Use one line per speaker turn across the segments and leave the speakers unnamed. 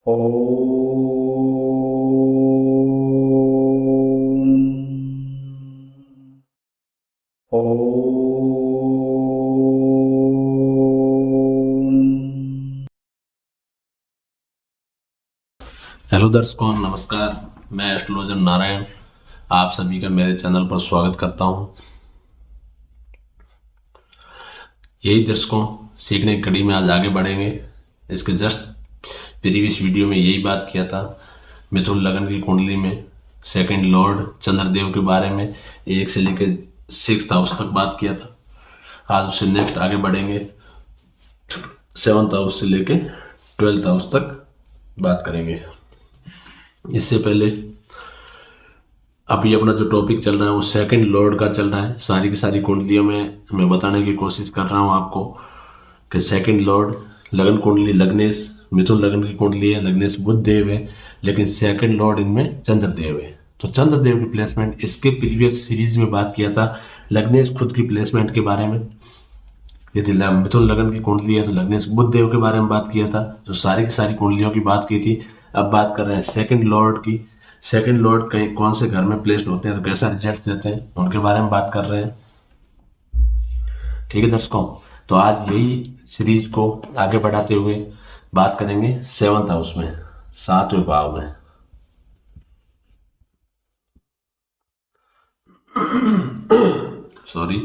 Om Om.
Hello दर्शकों, नमस्कार। मैं एस्ट्रोलॉजर नारायण आप सभी का मेरे चैनल पर स्वागत करता हूं। यही दर्शकों, सीखने की कड़ी में आज आगे बढ़ेंगे। इसके जस्ट प्रीवियस वीडियो में यही बात किया था मिथुन लगन की कुंडली में सेकंड लॉर्ड चंद्रदेव के बारे में 1 से लेकर 6th हाउस तक बात किया था। आज उससे नेक्स्ट आगे बढ़ेंगे, 7th हाउस से लेकर 12th हाउस तक बात करेंगे। इससे पहले अभी अपना जो टॉपिक चल रहा है वो सेकंड लॉर्ड का चल रहा है। सारी की सारी कुंडलियों में मैं बताने की कोशिश कर रहा हूँ आपको कि सेकंड लॉर्ड लगन कुंडली लग्नेश मिथुन लगन की कुंडली है, लग्नेश बुध देव है, लेकिन सेकंड लॉर्ड इनमें चंद्रदेव है। तो चंद्रदेव की प्लेसमेंट इसके प्रीवियस सीरीज में बात किया था लग्नेश खुद की प्लेसमेंट के बारे में। यदि मिथुन लगन की कुंडली है तो लग्नेश बुध देव के बारे में बात किया था, जो सारी की सारी कुंडलियों की बात की थी। अब बात कर रहे हैं सेकंड लॉर्ड की। सेकंड लॉर्ड कहीं कौन से घर में प्लेस्ड होते हैं तो कैसा रिजल्ट देते हैं उनके बारे में बात कर रहे हैं। ठीक है दर्शकों, तो आज यही सीरीज को आगे बढ़ाते हुए बात करेंगे 7th हाउस में, 7वें भाव में। सॉरी।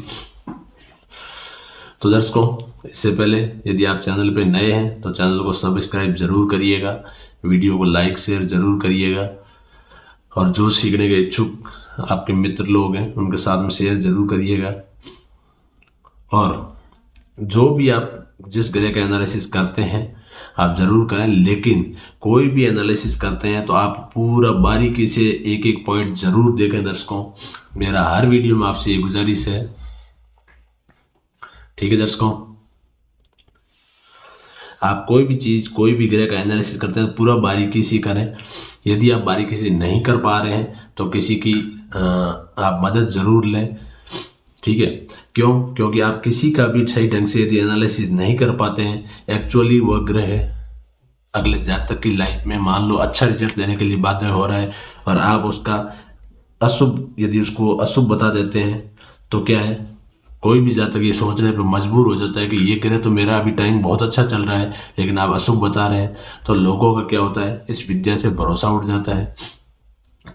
तो दर्शकों, इससे पहले यदि आप चैनल पे नए हैं तो चैनल को सब्सक्राइब जरूर करिएगा, वीडियो को लाइक शेयर जरूर करिएगा, और जो सीखने के इच्छुक आपके मित्र लोग हैं उनके साथ में शेयर जरूर करिएगा। और जो भी आप जिस ग्रह का एनालिसिस करते हैं आप जरूर करें, लेकिन कोई भी एनालिसिस करते हैं तो आप पूरा बारीकी से एक एक पॉइंट जरूर देखें दर्शकों। मेरा हर वीडियो में आपसे ये गुजारिश है। ठीक है दर्शकों, आप कोई भी चीज़ कोई भी ग्रह का एनालिसिस करते हैं तो पूरा बारीकी से करें। यदि आप बारीकी से नहीं कर पा रहे हैं तो किसी की आप मदद ज़रूर लें। ठीक है, क्यों? क्योंकि आप किसी का भी सही ढंग से यदि एनालिसिस नहीं कर पाते हैं, एक्चुअली वह ग्रह अगले जातक की लाइफ में मान लो अच्छा रिजल्ट देने के लिए बाध्य हो रहा है और आप उसका अशुभ यदि उसको अशुभ बता देते हैं तो क्या है, कोई भी जातक ये सोचने पर मजबूर हो जाता है कि ये ग्रह तो मेरा अभी टाइम बहुत अच्छा चल रहा है लेकिन आप अशुभ बता रहे हैं। तो लोगों का क्या होता है, इस विद्या से भरोसा उठ जाता है।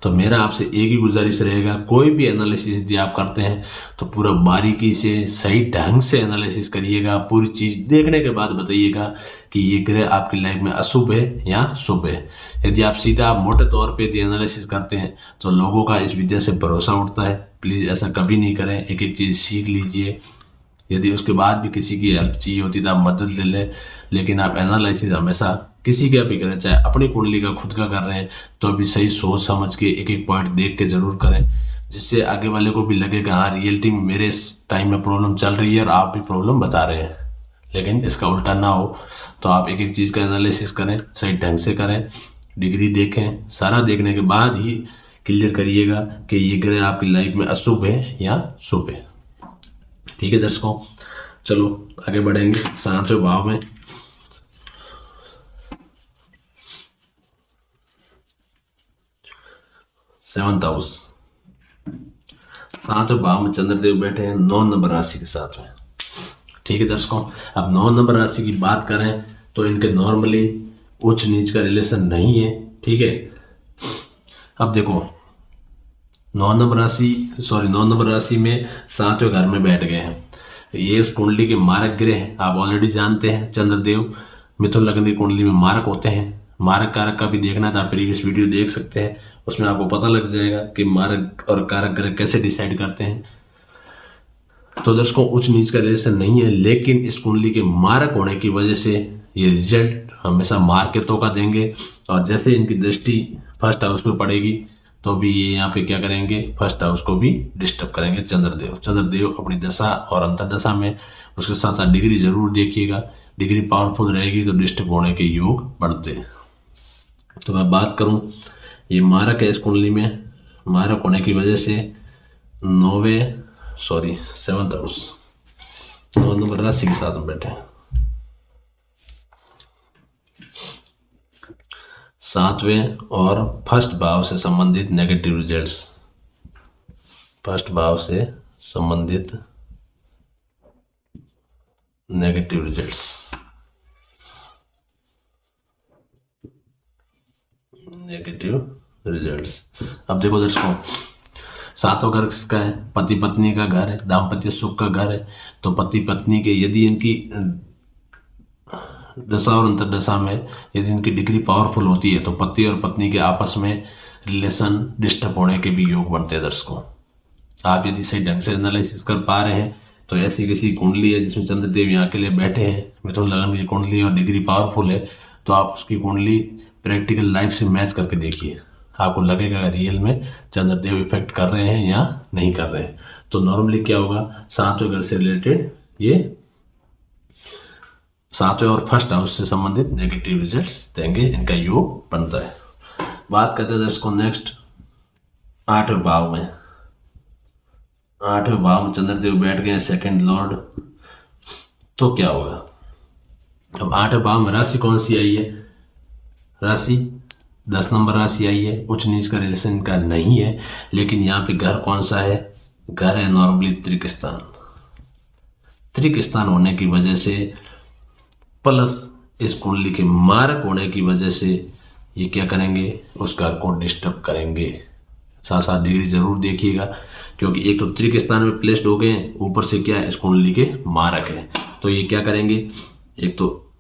तो मेरा आपसे एक ही गुजारिश रहेगा, कोई भी एनालिसिस यदि आप करते हैं तो पूरा बारीकी से सही ढंग से एनालिसिस करिएगा। पूरी चीज़ देखने के बाद बताइएगा कि ये ग्रह आपकी लाइफ में अशुभ है या शुभ है। यदि आप सीधा मोटे तौर पे यदि एनालिसिस करते हैं तो लोगों का इस विद्या से भरोसा उठता है। प्लीज़ ऐसा कभी नहीं करें, एक एक चीज़ सीख लीजिए। यदि उसके बाद भी किसी की हेल्प चाहिए होती तो आप मदद ले लें, लेकिन आप एनालिसिस हमेशा किसी का भी करें, चाहे अपनी कुंडली का खुद का कर रहे हैं तो भी सही सोच समझ के एक एक पॉइंट देख के ज़रूर करें, जिससे आगे वाले को भी लगे कि हाँ रियलिटी में मेरे इस टाइम में प्रॉब्लम चल रही है और आप भी प्रॉब्लम बता रहे हैं। लेकिन इसका उल्टा ना हो, तो आप एक एक चीज़ का एनालिसिस करें, सही ढंग से करें, डिग्री देखें, सारा देखने के बाद ही क्लियर करिएगा कि ये ग्रह आपकी लाइफ में अशुभ है या शुभ है। ठीक है दर्शकों, चलो आगे बढ़ेंगे 7वें भाव में। 7th हाउस, 7वें भाव में चंद्रदेव बैठे हैं 9 नंबर राशि के साथ में। ठीक है दर्शकों, अब 9 नंबर राशि की बात करें तो इनके नॉर्मली उच्च नीच का रिलेशन नहीं है। ठीक है, अब देखो 9 नंबर राशि में 7वें घर में बैठ गए हैं। ये उस कुंडली के मारक ग्रह हैं, आप ऑलरेडी जानते हैं चंद्रदेव मिथुन लग्न की कुंडली में मारक होते हैं। मारक कारक का भी देखना था, प्रीवियस वीडियो देख सकते हैं, उसमें आपको पता लग जाएगा कि मारक और कारक ग्रह कैसे डिसाइड करते हैं। तो दर्शकों उच्च नीच का रिलेशन नहीं है, लेकिन इस कुंडली के मारक होने की वजह से ये रिजल्ट हमेशा मार के तो का देंगे। और जैसे इनकी दृष्टि फर्स्ट हाउस पे पड़ेगी तो भी ये यहाँ पे क्या करेंगे, फर्स्ट हाउस को भी डिस्टर्ब करेंगे चंद्रदेव अपनी दशा और अंतर्दशा में। उसके साथ साथ डिग्री जरूर देखिएगा, डिग्री पावरफुल रहेगी तो डिस्टर्ब होने के योग बढ़ते हैं। तो मैं बात करूं, ये मारक है इस कुंडली में, मारक होने की वजह से 7th हाउस 9 नंबर राशि के साथ में बैठे हैं। सातवें और फर्स्ट भाव से संबंधित नेगेटिव रिजल्ट्स, फर्स्ट भाव से संबंधित नेगेटिव रिजल्ट्स, नेगेटिव रिजल्ट्स। अब देखो दोस्तों, सातों घर किसका है? पति पत्नी का घर है, दाम्पत्य सुख का घर है। तो पति पत्नी के यदि इनकी दशा और अंतर्दशा में यदि इनकी डिग्री पावरफुल होती है तो पति और पत्नी के आपस में रिलेशन डिस्टर्ब होने के भी योग बनते हैं दर्शकों। आप यदि सही ढंग से एनालिसिस कर पा रहे हैं तो ऐसी किसी कुंडली है जिसमें चंद्रदेव यहाँ के लिए बैठे हैं, मिथुन लगन की कुंडली और डिग्री पावरफुल है, तो आप उसकी कुंडली प्रैक्टिकल लाइफ से मैच करके देखिए, आपको लगेगा रियल में चंद्रदेव इफेक्ट कर रहे हैं या नहीं कर रहे हैं। तो नॉर्मली क्या होगा, सातवें घर से रिलेटेड ये सातवें और फर्स्ट हाउस से संबंधित नेगेटिव रिजल्ट्स देंगे, इनका योग बनता है। बात करते हैं दर्शकों नेक्स्ट आठवें भाव में। आठवें भाव में चंद्रदेव बैठ गए सेकंड लॉर्ड, तो क्या होगा? अब आठवें भाव में राशि कौन सी आई है? राशि 10 नंबर राशि आई है। उच्च नीच का रिलेशन का नहीं है, लेकिन यहाँ पे घर कौन सा है? घर है नॉर्मली त्रिक स्थान। त्रिक स्थान होने की वजह से प्लस इस कुंडली के मारक होने की वजह से ये क्या करेंगे, उस घर को डिस्टर्ब करेंगे। साथ साथ डिग्री जरूर देखिएगा, क्योंकि एक तो त्रिक स्थान में प्लेस्ड हो गए हैं, ऊपर से क्या है, इस कुंडली के मारक है। तो ये क्या करेंगे, एक तो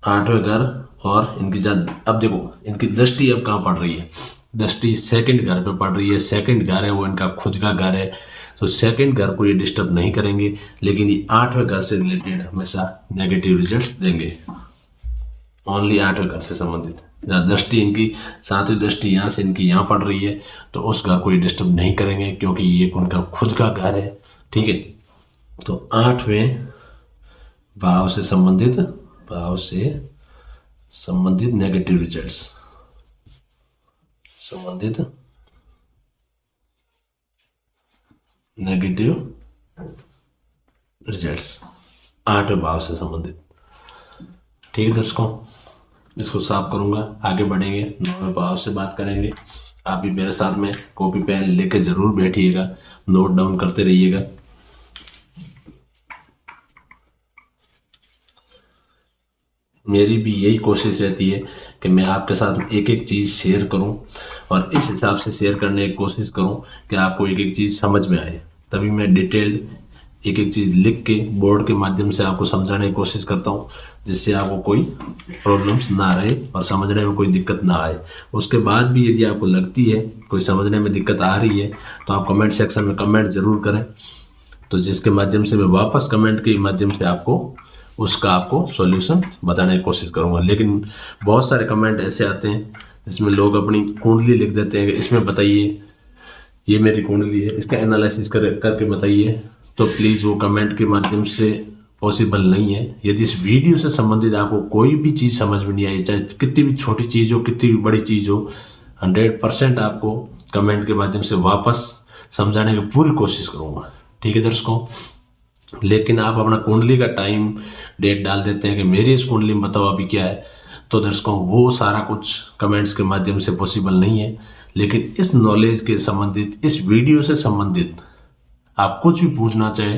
आठवें घर और इनकी अब देखो इनकी दृष्टि अब कहाँ पड़ रही है? दृष्टि सेकंड घर पे पड़ रही है। सेकंड घर है वो इनका खुद का घर है, तो सेकंड घर को ये डिस्टर्ब नहीं करेंगे, लेकिन ये आठवें घर से रिलेटेड हमेशा नेगेटिव रिजल्ट्स देंगे। ओनली आठवें घर से संबंधित जहाँ दृष्टि इनकी सातवीं दृष्टि यहाँ से इनकी यहाँ पड़ रही है, तो उस घर को ये डिस्टर्ब नहीं करेंगे, क्योंकि ये उनका खुद का घर है। ठीक है, तो आठवें भाव से संबंधित नेगेटिव रिजल्ट्स, संबंधित नेगेटिव रिजल्ट्स आठवें भाव से संबंधित। ठीक है दर्शकों, इसको साफ करूंगा, आगे बढ़ेंगे, नौवें भाव से बात करेंगे। आप भी मेरे साथ में कॉपी पेन लेके जरूर बैठिएगा, नोट डाउन करते रहिएगा। मेरी भी यही कोशिश रहती है कि मैं आपके साथ एक एक चीज़ शेयर करूं, और इस हिसाब से शेयर करने की कोशिश करूं कि आपको एक एक चीज़ समझ में आए। तभी मैं डिटेल्ड एक एक चीज़ लिख के बोर्ड के माध्यम से आपको समझाने की कोशिश करता हूं, जिससे आपको कोई प्रॉब्लम्स ना रहे और समझने में कोई दिक्कत ना आए। उसके बाद भी यदि आपको लगती है कोई समझने में दिक्कत आ रही है तो आप कमेंट सेक्शन में कमेंट ज़रूर करें, तो जिसके माध्यम से मैं वापस कमेंट के माध्यम से आपको सॉल्यूशन बताने की कोशिश करूंगा। लेकिन बहुत सारे कमेंट ऐसे आते हैं जिसमें लोग अपनी कुंडली लिख देते हैं, इसमें बताइए ये मेरी कुंडली है, इसका एनालिसिस करके बताइए, तो प्लीज़ वो कमेंट के माध्यम से पॉसिबल नहीं है। यदि इस वीडियो से संबंधित आपको कोई भी चीज़ समझ में नहीं आई, चाहे कितनी भी छोटी चीज़ हो कितनी भी बड़ी चीज़ हो, 100% आपको कमेंट के माध्यम से वापस समझाने की पूरी कोशिश करूँगा। ठीक है दर्शकों, लेकिन आप अपना कुंडली का टाइम डेट डाल देते हैं कि मेरी इस कुंडली में बताओ अभी क्या है, तो दर्शकों वो सारा कुछ कमेंट्स के माध्यम से पॉसिबल नहीं है। लेकिन इस नॉलेज के संबंधित, इस वीडियो से संबंधित आप कुछ भी पूछना चाहे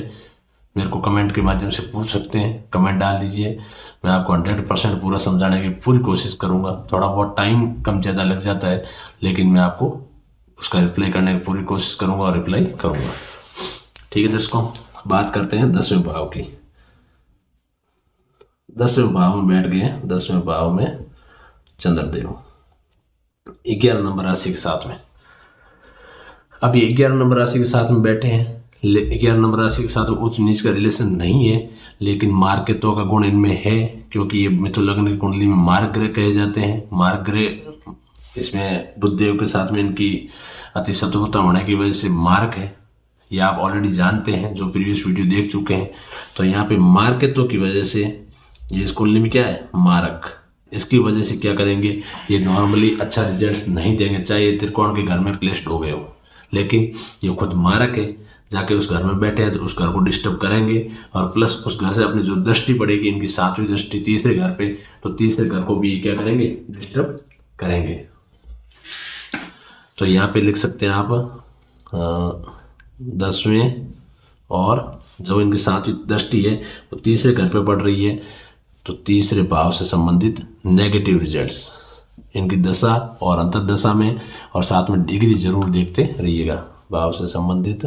मेरे को कमेंट के माध्यम से पूछ सकते हैं, कमेंट डाल दीजिए, मैं आपको 100% पूरा समझाने की पूरी कोशिश करूँगा। थोड़ा बहुत टाइम कम ज़्यादा लग जाता है, लेकिन मैं आपको उसका रिप्लाई करने की पूरी कोशिश करूँगा और रिप्लाई करूँगा। ठीक है दर्शकों, बात करते हैं 10वें भाव की। 10वें भाव में बैठ गए, 10वें भाव में चंद्रदेव 11 नंबर राशि के साथ में। अब ये 11 नंबर राशि के साथ में बैठे हैं। 11 नंबर राशि के साथ में उच्च नीच का रिलेशन नहीं है, लेकिन मार्ग के तो का गुण इनमें है, क्योंकि ये मिथुन लग्न की कुंडली में मार्ग ग्रह कहे जाते हैं। मार्ग ग्रह इसमें बुधदेव के साथ में इनकी अति शत्रुता होने की वजह से मार्ग है, ये आप ऑलरेडी जानते हैं जो प्रीवियस वीडियो देख चुके हैं। तो यहाँ पे मार्केटों की वजह से ये इस कुंडली में क्या है, मारक, इसकी वजह से क्या करेंगे, ये नॉर्मली अच्छा रिजल्ट नहीं देंगे, चाहे ये त्रिकोण के घर में प्लेस्ड हो गए हो, लेकिन ये खुद मारक है, जाके उस घर में बैठे हैं तो उस घर को डिस्टर्ब करेंगे, और प्लस उस घर से अपनी जो दृष्टि पड़ेगी इनकी 7वीं दृष्टि तीसरे घर पे, तो तीसरे घर को भी क्या करेंगे, डिस्टर्ब करेंगे। तो यहाँ पे लिख सकते हैं आप 10वें, और जो इनकी 7वीं दृष्टि है वो तीसरे घर पे पड़ रही है, तो तीसरे भाव से संबंधित नेगेटिव रिजल्ट्स इनकी दशा और अंतर्दशा में और साथ में डिग्री जरूर देखते रहिएगा। भाव से संबंधित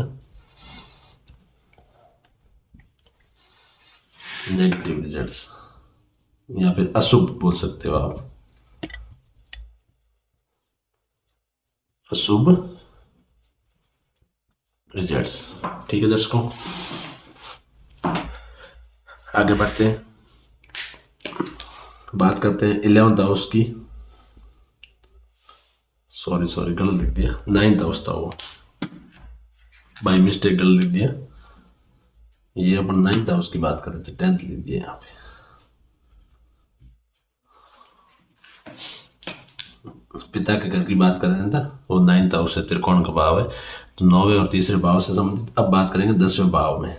नेगेटिव रिजल्ट्स या फिर अशुभ बोल सकते हो आप, अशुभ रिजल्ट्स। ठीक है दर्शकों, आगे बढ़ते हैं, बात करते हैं 11th हाउस की। सॉरी गलत लिख दिया, 9th हाउस था वो, बाई मिस्टेक गलत लिख दिया। ये अपन 9th हाउस की बात कर रहे थे, 10th लिख दिया यहाँ पे। पिता के घर की बात कर रहे थे, वो 9th हाउस है, त्रिकोण का भाव है, तो 9वें और तीसरे भाव से संबंधित। अब बात करेंगे 10वें भाव में,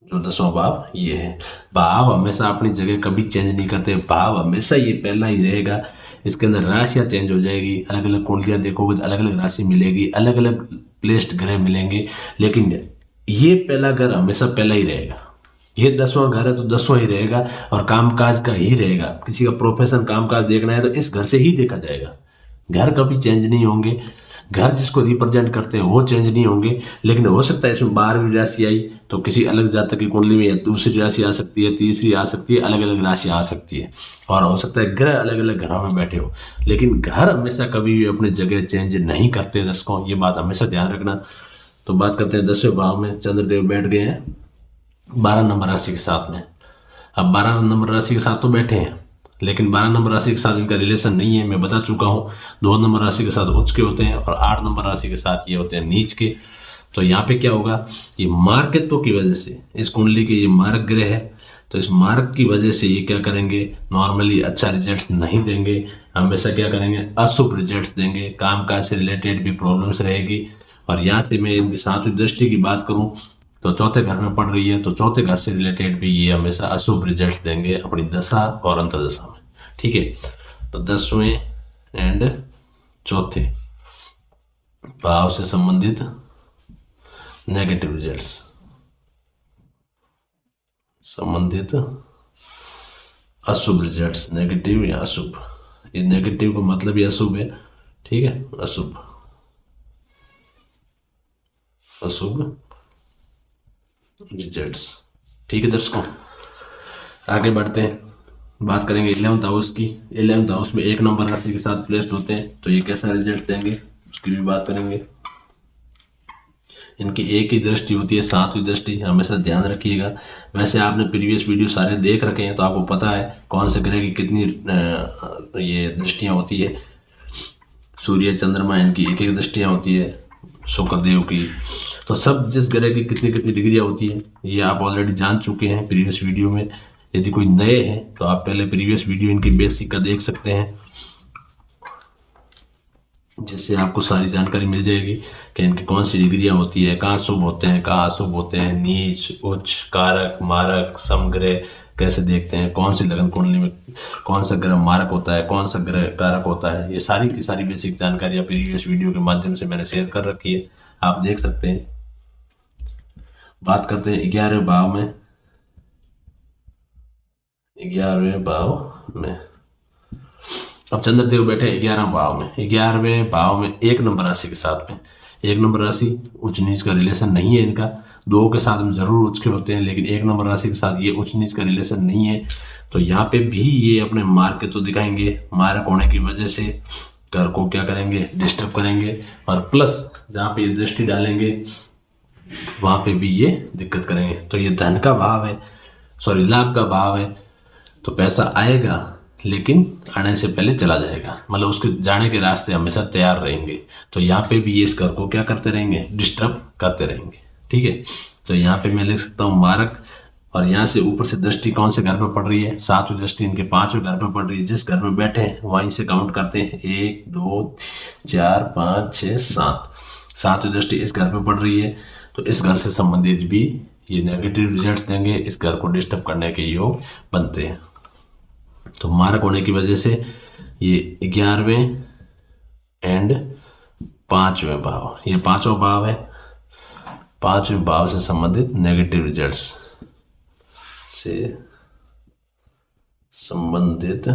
जो 10वां भाव ये है। भाव हमेशा अपनी जगह कभी चेंज नहीं करते, भाव हमेशा ये पहला ही रहेगा। इसके अंदर राशियां चेंज हो जाएगी, अलग अलग कुंडलियां देखोगे तो अलग अलग राशि मिलेगी, अलग अलग प्लेस्ड ग्रह मिलेंगे, लेकिन ये पहला घर हमेशा पहला ही रहेगा। ये 10वां घर है तो 10वां ही रहेगा, और कामकाज का ही रहेगा। किसी का प्रोफेशन कामकाज देखना है तो इस घर से ही देखा जाएगा। घर कभी चेंज नहीं होंगे, घर जिसको रिप्रेजेंट करते हैं वो चेंज नहीं होंगे, लेकिन हो सकता है इसमें 12वीं राशि आई तो किसी अलग जातक की कुंडली में या दूसरी राशि आ सकती है, तीसरी आ सकती है, अलग अलग राशि आ सकती है, और हो सकता है ग्रह अलग अलग घरों में बैठे हो, लेकिन घर हमेशा कभी भी अपनी जगह चेंज नहीं करते दर्शकों, ये बात हमेशा ध्यान रखना। तो बात करते हैं 10वें भाव में चंद्रदेव बैठ गए हैं 12 नंबर राशि के साथ में। अब 12 नंबर राशि के साथ तो बैठे हैं, लेकिन 12 नंबर राशि के साथ इनका रिलेशन नहीं है, मैं बता चुका हूँ। 2 नंबर राशि के साथ उच्च के होते हैं और 8 नंबर राशि के साथ ये होते हैं नीच के। तो यहाँ पे क्या होगा, ये मार्गत्व की वजह से इस कुंडली के ये मार्ग ग्रह है, तो इस मार्ग की वजह से ये क्या करेंगे, नॉर्मली अच्छा रिजल्ट नहीं देंगे, हमेशा क्या करेंगे, अशुभ रिजल्ट देंगे, कामकाज से रिलेटेड भी प्रॉब्लम्स रहेगी। और यहाँ से मैं इनकी 7वीं दृष्टि की बात करूँ तो 4थे घर में पड़ रही है, तो 4थे घर से रिलेटेड भी ये हमेशा अशुभ रिजल्ट देंगे अपनी दशा और अंतर्दशा में। ठीक है, तो 10वें एंड 4थे भाव से संबंधित नेगेटिव रिजल्ट्स, संबंधित अशुभ रिजल्ट्स, नेगेटिव या अशुभ, ये नेगेटिव का मतलब ही अशुभ है। ठीक है, अशुभ, अशुभ रिजल्ट्स। ठीक है दर्शकों, आगे बढ़ते हैं, बात करेंगे 11th हाउस की। 11th हाउस में 1 नंबर राशि के साथ प्लेस्ड होते हैं, तो ये कैसा रिजल्ट देंगे उसकी भी बात करेंगे। इनकी एक ही दृष्टि होती है, 7वीं दृष्टि, हमेशा ध्यान रखिएगा। वैसे आपने प्रीवियस वीडियो सारे देख रखे हैं तो आपको पता है कौन से ग्रह की कितनी ये दृष्टियां होती है। सूर्य चंद्रमा इनकी एक एक दृष्टियां होती है, शुक्रदेव की, तो सब जिस ग्रह की कितनी कितनी डिग्रियां होती है ये आप ऑलरेडी जान चुके हैं प्रीवियस वीडियो में। यदि कोई नए हैं तो आप पहले प्रीवियस वीडियो इनकी बेसिक का देख सकते हैं, जिससे आपको सारी जानकारी मिल जाएगी कि इनकी कौन सी डिग्रियां होती है, कहाँ शुभ होते हैं, कहाँ अशुभ होते हैं, नीच, उच्च, कारक, मारक, समग्रह कैसे देखते हैं, कौन सी लगन कुंडली में कौन सा ग्रह मारक होता है, कौन सा ग्रह कारक होता है। ये सारी की सारी बेसिक जानकारी प्रीवियस वीडियो के माध्यम से मैंने शेयर कर रखी है, आप देख सकते हैं। बात करते हैं 11वें भाव में। 11वें भाव में अब चंद्रदेव बैठे 11वें भाव में। 11वें भाव में 1 नंबर राशि के साथ में, 1 नंबर राशि उच्च नीच का रिलेशन नहीं है इनका, 2 के साथ में जरूर उच्च के होते हैं, लेकिन 1 नंबर राशि के साथ ये उच्च नीच का रिलेशन नहीं है। तो यहाँ पे भी ये अपने मार्ग के तो दिखाएंगे, मार्ग होने की वजह से घर को क्या करेंगे, डिस्टर्ब करेंगे, और प्लस जहाँ पे ये दृष्टि डालेंगे वहाँ पे भी ये दिक्कत करेंगे। तो ये धन का भाव है, सॉरी लाभ का भाव है, तो पैसा आएगा लेकिन आने से पहले चला जाएगा, मतलब उसके जाने के रास्ते हमेशा तैयार रहेंगे। तो यहाँ पे भी ये इस घर को क्या करते रहेंगे, डिस्टर्ब करते रहेंगे। ठीक है, तो यहाँ पे मैं लिख सकता हूँ मारक, और यहाँ से ऊपर से दृष्टि कौन से घर पे पड़ रही है, 7वीं दृष्टि इनके 5वें घर पे पड़ रही है। जिस घर में बैठे हैं वहीं से काउंट करते हैं, 1 2 4 5 6 7, 7वीं दृष्टि इस घर पे पड़ रही है, तो इस घर से संबंधित भी ये नेगेटिव रिजल्ट्स देंगे, इस घर को डिस्टर्ब करने के योग बनते हैं। तो मारक होने की वजह से ये 11वें एंड 5वें भाव, ये 5वां भाव है, 5वें भाव से संबंधित नेगेटिव रिजल्ट्स से संबंधित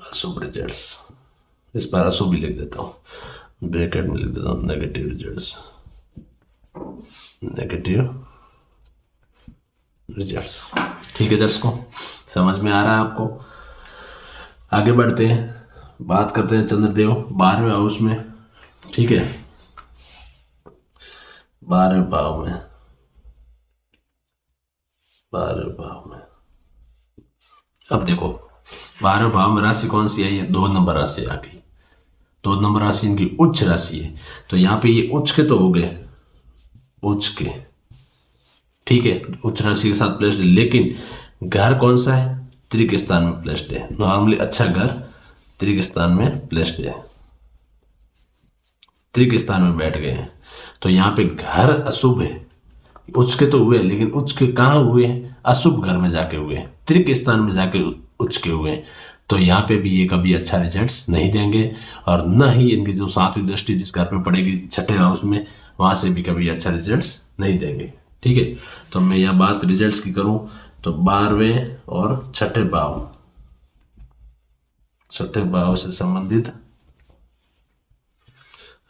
अशुभ रिजल्ट्स, इस पर अशुभ भी लिख देता हूँ, ब्रैकेट में लिख देता हूँ नेगेटिव रिजल्ट्स, नेगेटिव रिजल्ट्स। ठीक है दर्शकों, समझ में आ रहा है आपको? आगे बढ़ते हैं, बात करते हैं चंद्रदेव 12वें हाउस में। ठीक है, 12वें भाव में, 12वें भाव में अब देखो 12वें भाव में राशि कौन सी आई है? 2 नंबर राशि आ गई। 2 नंबर राशि इनकी उच्च राशि है, तो यहाँ पे ये उच्च के तो हो गए, उच्च के, ठीक है, उच्च राशि के साथ प्लेस्ड है, लेकिन घर कौन सा है? त्रिक स्थान में प्लेस्ड है। नॉर्मली अच्छा घर त्रिक स्थान में प्लेस्ड है, त्रिक स्थान में बैठ गए हैं, तो यहाँ पे घर अशुभ है। उच्च के तो हुए, लेकिन उच्च के कहाँ हुए हैं? अशुभ घर में जाके हुए, त्रिक स्थान में जाके उच्च के हुए, तो यहाँ पे भी ये कभी अच्छा रिजल्ट्स नहीं देंगे, और न ही इनकी जो 7वीं दृष्टि जिस घर पे पड़ेगी 6ठे हाउस में, वहां से भी कभी अच्छा रिजल्ट्स नहीं देंगे। ठीक है, तो मैं यह बात रिजल्ट्स की करूं तो 12वें और 6ठे भाव, 6ठे भाव से संबंधित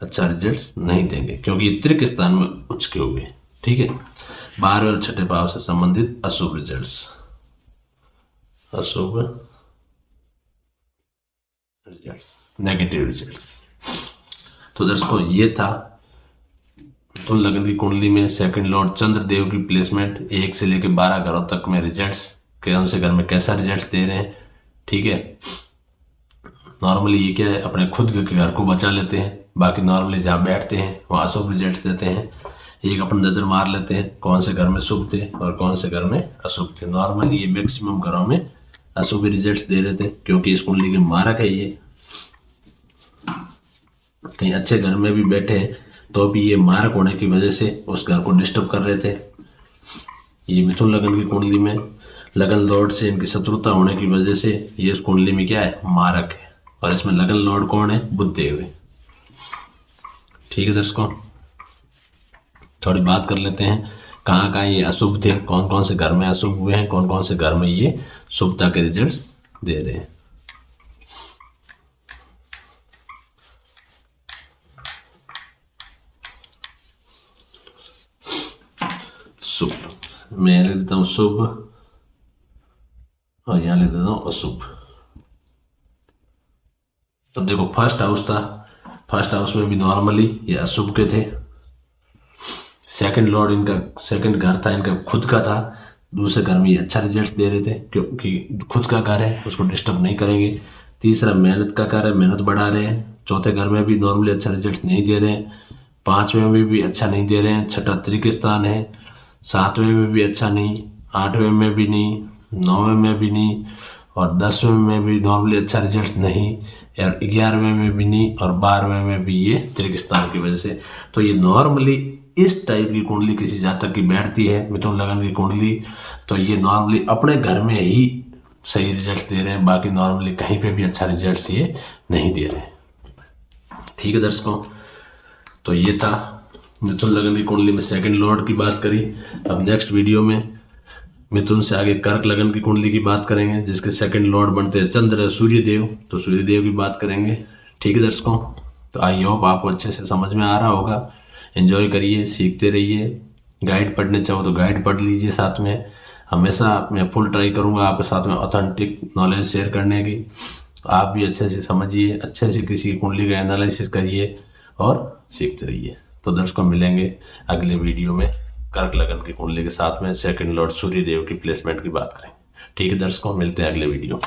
अच्छा रिजल्ट्स नहीं देंगे, क्योंकि ये त्रिक स्थान में उच्च के हुए। ठीक है, 12वें और 6ठे भाव से संबंधित अशुभ रिजल्ट्स, अशुभ रिजल्ट्स, नेगेटिव रिजल्ट्स। तो दोस्तों ये था मिथुन लग्न की कुंडली में सेकंड लॉर्ड चंद्रदेव की प्लेसमेंट 1 से लेकर 12 घरों तक में रिजल्ट्स, कौन से घर में कैसा रिजल्ट्स दे रहे हैं। ठीक है, नॉर्मली ये क्या है, अपने खुद के घर को बचा लेते हैं, बाकी नॉर्मली जहाँ बैठते हैं वहाँ अशुभ रिजल्ट्स देते हैं। एक अपन नज़र मार लेते हैं कौन से घर में शुभ थे और कौन से घर में अशुभ थे। नॉर्मली ये मैक्सिमम घरों में अशुभ रिजल्ट्स दे रहे थे, क्योंकि इस कुंडली के मारक है ये। कहीं अच्छे घर में भी बैठे हैं तो भी ये मारक होने की वजह से उस घर को डिस्टर्ब कर रहे थे। ये मिथुन लगन की कुंडली में लगन लॉर्ड से इनकी शत्रुता होने की वजह से ये इस कुंडली में क्या है? मारक है, और इसमें लगन लॉर्ड कौन है? बुध देव है। ठीक है दर्शकों, थोड़ी बात कर लेते हैं कहाँ कहाँ ये अशुभ थे, कौन कौन से घर में अशुभ हुए हैं, कौन कौन से घर में ये शुभता के रिजल्ट्स दे रहे हैं। शुभ, मैं लिख देता हूं शुभ और यहां लिख देता हूं अशुभ। तो देखो फर्स्ट हाउस था, फर्स्ट हाउस में भी नॉर्मली ये अशुभ के थे। सेकंड लॉर्ड इनका, सेकंड घर था इनका खुद का था, दूसरे घर में ये अच्छा रिजल्ट दे रहे थे क्योंकि खुद का घर है, उसको डिस्टर्ब नहीं करेंगे। तीसरा मेहनत का घर है, मेहनत बढ़ा रहे हैं। चौथे घर में भी नॉर्मली अच्छा रिजल्ट नहीं दे रहे हैं। 5वें में भी अच्छा नहीं दे रहे हैं। 6ठा त्रिक स्थान है। 7वें में भी अच्छा नहीं, 8वें में भी नहीं, 9वें में भी नहीं, और 10वें में भी नॉर्मली अच्छा रिजल्ट नहीं, और 11वें में भी नहीं, और 12वें में भी ये त्रिक स्थान की वजह से। तो ये नॉर्मली इस टाइप की कुंडली किसी जातक की बैठती है, मिथुन लगन की कुंडली, तो ये नॉर्मली अपने घर में ही सही रिजल्ट दे रहे हैं, बाकी नॉर्मली कहीं पे भी अच्छा रिजल्ट ये नहीं दे रहे हैं। ठीक है दर्शकों, तो ये था मिथुन लगन की कुंडली में सेकंड लॉर्ड की बात करी। अब नेक्स्ट वीडियो में मिथुन से आगे कर्क लगन की कुंडली की बात करेंगे, जिसके सेकंड लॉर्ड बनते हैं चंद्र सूर्यदेव, तो सूर्यदेव की बात करेंगे। ठीक है दर्शकों, तो आई होप आपको अच्छे से समझ में आ रहा होगा। एंजॉय करिए, सीखते रहिए। गाइड पढ़ने चाहो तो गाइड पढ़ लीजिए साथ में। हमेशा मैं फुल ट्राई करूँगा आपके साथ में ऑथेंटिक नॉलेज शेयर करने की। तो आप भी अच्छे से समझिए, अच्छे से किसी कुंडली का एनालिसिस करिए और सीखते रहिए। तो दर्शकों मिलेंगे अगले वीडियो में कर्क लगन की कुंडली के साथ में सेकंड लॉर्ड सूर्यदेव की प्लेसमेंट की बात करें। ठीक है दर्शकों, मिलते हैं अगले वीडियो।